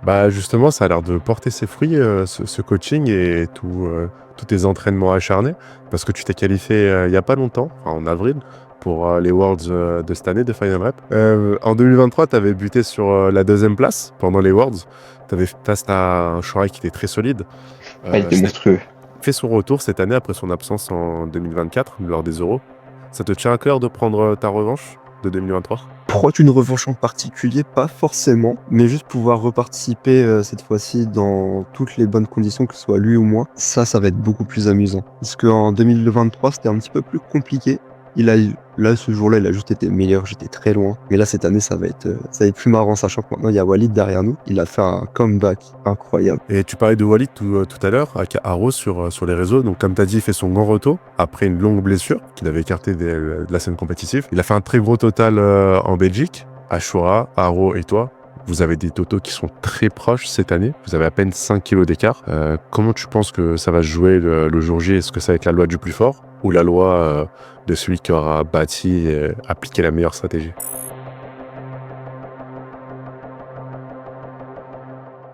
Bah, justement, ça a l'air de porter ses fruits, ce coaching et tous tes entraînements acharnés. Parce que tu t'es qualifié, il y a pas longtemps, enfin en avril, pour, les Worlds, de cette année, de Final Rep. En 2023, tu avais buté sur, la 2e place pendant les Worlds. Tu avais face à un Shorai qui était très solide. Ah, il était Cette monstrueux. fait son retour cette année après son absence en 2024 lors des Euros. Ça te tient à cœur de prendre, ta revanche de 2023? Prendre une revanche en particulier, pas forcément, mais juste pouvoir reparticiper cette fois-ci dans toutes les bonnes conditions, que ce soit lui ou moi, ça va être beaucoup plus amusant. Parce qu'en 2023, c'était un petit peu plus compliqué. Là, ce jour-là, il a juste été meilleur, j'étais très loin. Mais là, cette année, ça va être plus marrant, sachant que maintenant, il y a Walid derrière nous. Il a fait un comeback incroyable. Et tu parlais de Walid tout à l'heure, avec Haro sur les réseaux. Donc, comme tu as dit, il fait son grand retour après une longue blessure qu'il avait écartée de la scène compétitive. Il a fait un très gros total en Belgique. Ashura, Haro et toi, vous avez des totaux qui sont très proches cette année. Vous avez à peine 5 kilos d'écart. Comment tu penses que ça va se jouer le jour J? Est-ce que ça va être la loi du plus fort ou la loi de celui qui aura bâti et appliqué la meilleure stratégie?